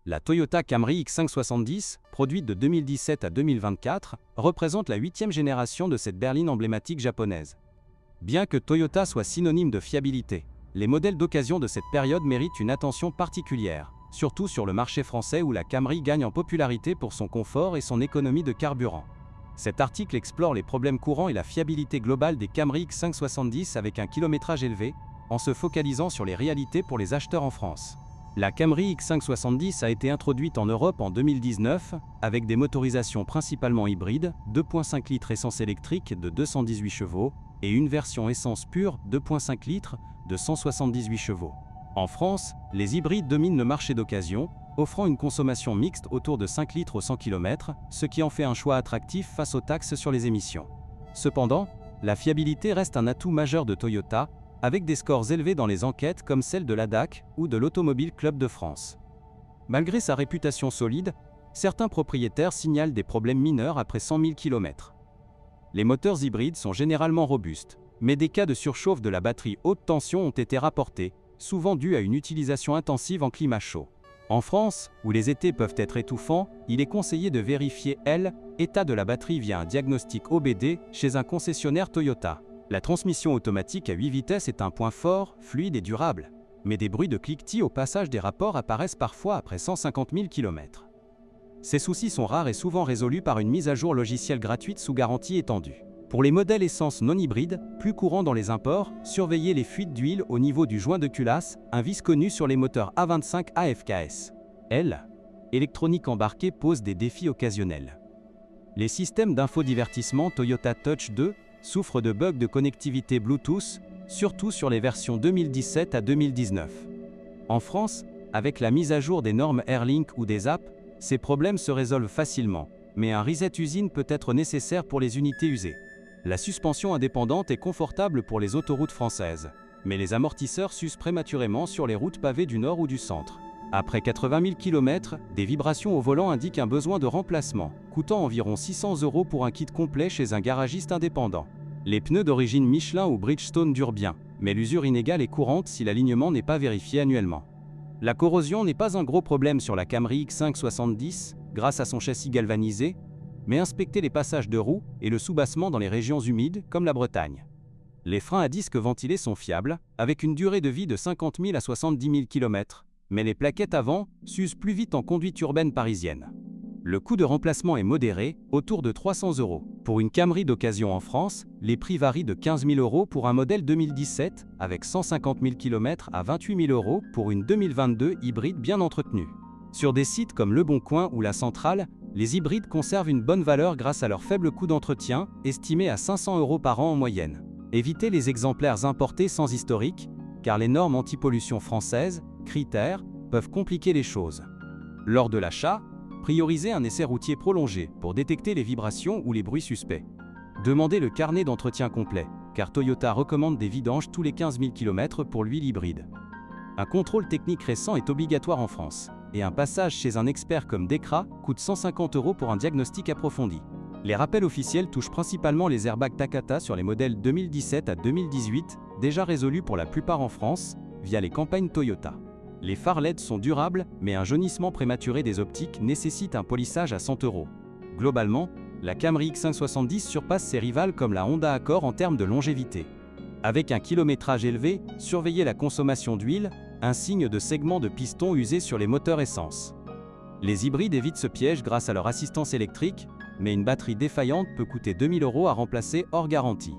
La Toyota Camry X570, produite de 2017 à 2024, représente la 8e génération de cette berline emblématique japonaise. Bien que Toyota soit synonyme de fiabilité, les modèles d'occasion de cette période méritent une attention particulière, surtout sur le marché français où la Camry gagne en popularité pour son confort et son économie de carburant. Cet article explore les problèmes courants et la fiabilité globale des Camry X570 avec un kilométrage élevé, en se focalisant sur les réalités pour les acheteurs en France. La Camry X570 a été introduite en Europe en 2019, avec des motorisations principalement hybrides, 2.5 litres essence électrique de 218 chevaux, et une version essence pure 2.5 litres de 178 chevaux. En France, les hybrides dominent le marché d'occasion, offrant une consommation mixte autour de 5 litres au 100 km, ce qui en fait un choix attractif face aux taxes sur les émissions. Cependant, la fiabilité reste un atout majeur de Toyota, avec des scores élevés dans les enquêtes comme celle de l'ADAC ou de l'Automobile Club de France. Malgré sa réputation solide, certains propriétaires signalent des problèmes mineurs après 100 000 km. Les moteurs hybrides sont généralement robustes, mais des cas de surchauffe de la batterie haute tension ont été rapportés, souvent dus à une utilisation intensive en climat chaud. En France, où les étés peuvent être étouffants, il est conseillé de vérifier l'état de la batterie via un diagnostic OBD chez un concessionnaire Toyota. La transmission automatique à 8 vitesses est un point fort, fluide et durable, mais des bruits de cliquetis au passage des rapports apparaissent parfois après 150 000 km. Ces soucis sont rares et souvent résolus par une mise à jour logicielle gratuite sous garantie étendue. Pour les modèles essence non hybrides, plus courants dans les imports, surveillez les fuites d'huile au niveau du joint de culasse, un vice connu sur les moteurs A25 AFKS. Électronique embarquée pose des défis occasionnels. Les systèmes d'infodivertissement Toyota Touch 2 souffrent de bugs de connectivité Bluetooth, surtout sur les versions 2017 à 2019. En France, avec la mise à jour des normes Airlink ou des apps, ces problèmes se résolvent facilement, mais un reset usine peut être nécessaire pour les unités usées. La suspension indépendante est confortable pour les autoroutes françaises, mais les amortisseurs s'usent prématurément sur les routes pavées du nord ou du centre. Après 80 000 km, des vibrations au volant indiquent un besoin de remplacement, coûtant environ 600 € pour un kit complet chez un garagiste indépendant. Les pneus d'origine Michelin ou Bridgestone durent bien, mais l'usure inégale est courante si l'alignement n'est pas vérifié annuellement. La corrosion n'est pas un gros problème sur la Camry X570, grâce à son châssis galvanisé, mais inspectez les passages de roues et le soubassement dans les régions humides, comme la Bretagne. Les freins à disque ventilés sont fiables, avec une durée de vie de 50 000 à 70 000 km, mais les plaquettes avant s'usent plus vite en conduite urbaine parisienne. Le coût de remplacement est modéré, autour de 300 €. Pour une Camry d'occasion en France, les prix varient de 15 000 € pour un modèle 2017, avec 150 000 km à 28 000 € pour une 2022 hybride bien entretenue. Sur des sites comme Le Bon Coin ou La Centrale, les hybrides conservent une bonne valeur grâce à leur faible coût d'entretien, estimé à 500 € par an en moyenne. Évitez les exemplaires importés sans historique, car les normes anti-pollution françaises, critères, peuvent compliquer les choses. Lors de l'achat, priorisez un essai routier prolongé pour détecter les vibrations ou les bruits suspects. Demandez le carnet d'entretien complet, car Toyota recommande des vidanges tous les 15 000 km pour l'huile hybride. Un contrôle technique récent est obligatoire en France, et un passage chez un expert comme Dekra coûte 150 € pour un diagnostic approfondi. Les rappels officiels touchent principalement les airbags Takata sur les modèles 2017 à 2018, déjà résolus pour la plupart en France, via les campagnes Toyota. Les phares LED sont durables, mais un jaunissement prématuré des optiques nécessite un polissage à 100 €. Globalement, la Camry X570 surpasse ses rivales comme la Honda Accord en termes de longévité. Avec un kilométrage élevé, surveillez la consommation d'huile, un signe de segment de piston usé sur les moteurs essence. Les hybrides évitent ce piège grâce à leur assistance électrique, mais une batterie défaillante peut coûter 2 000 € à remplacer hors garantie.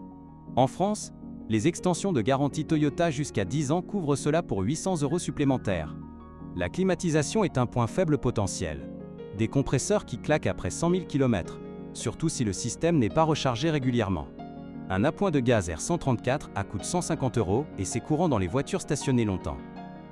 En France, les extensions de garantie Toyota jusqu'à 10 ans couvrent cela pour 800 € supplémentaires. La climatisation est un point faible potentiel. Des compresseurs qui claquent après 100 000 km, surtout si le système n'est pas rechargé régulièrement. Un appoint de gaz R134 coûte 150 € et c'est courant dans les voitures stationnées longtemps.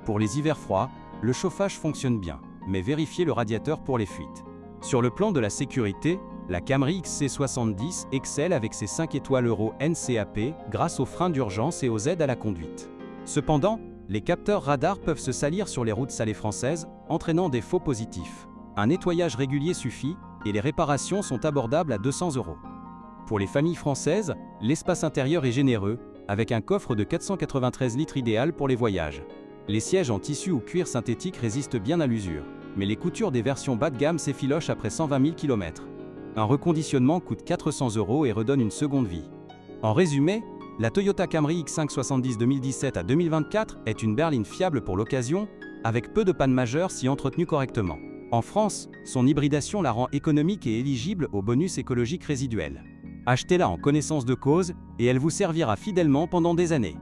Pour les hivers froids, le chauffage fonctionne bien, mais vérifiez le radiateur pour les fuites. Sur le plan de la sécurité, la Camry XC70 excelle avec ses 5 étoiles Euro NCAP grâce aux freins d'urgence et aux aides à la conduite. Cependant, les capteurs radars peuvent se salir sur les routes salées françaises, entraînant des faux positifs. Un nettoyage régulier suffit et les réparations sont abordables à 200 €. Pour les familles françaises, l'espace intérieur est généreux, avec un coffre de 493 litres idéal pour les voyages. Les sièges en tissu ou cuir synthétique résistent bien à l'usure. mais les coutures des versions bas de gamme s'effilochent après 120 000 km. Un reconditionnement coûte 400 € et redonne une seconde vie. En résumé, la Toyota Camry X5 70 2017 à 2024 est une berline fiable pour l'occasion, avec peu de pannes majeures si entretenue correctement. En France, son hybridation la rend économique et éligible au bonus écologique résiduel. Achetez-la en connaissance de cause et elle vous servira fidèlement pendant des années.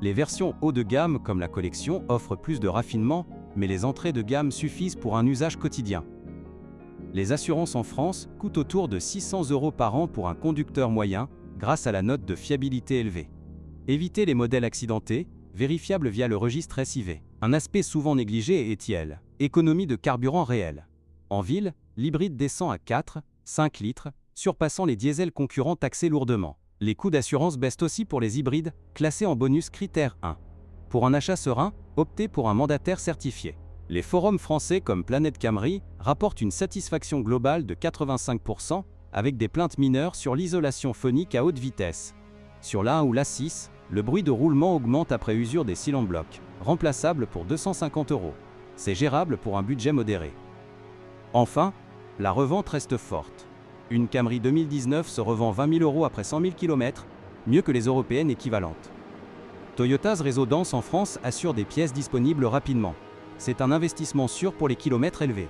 Les versions haut de gamme comme la collection offrent plus de raffinement, mais les entrées de gamme suffisent pour un usage quotidien. Les assurances en France coûtent autour de 600 € par an pour un conducteur moyen, grâce à la note de fiabilité élevée. Évitez les modèles accidentés, vérifiables via le registre SIV. Un aspect souvent négligé est économie de carburant réelle. En ville, l'hybride descend à 4-5 litres, surpassant les diesels concurrents taxés lourdement. Les coûts d'assurance baissent aussi pour les hybrides, classés en bonus critère 1. Pour un achat serein, optez pour un mandataire certifié. Les forums français comme Planète Camry rapportent une satisfaction globale de 85%, avec des plaintes mineures sur l'isolation phonique à haute vitesse. Sur l'A1 ou l'A6, le bruit de roulement augmente après usure des cylindres blocs, remplaçable pour 250 €. C'est gérable pour un budget modéré. Enfin, la revente reste forte. Une Camry 2019 se revend 20 000 € après 100 000 km, mieux que les européennes équivalentes. Toyota's réseau dense en France assure des pièces disponibles rapidement. C'est un investissement sûr pour les kilomètres élevés.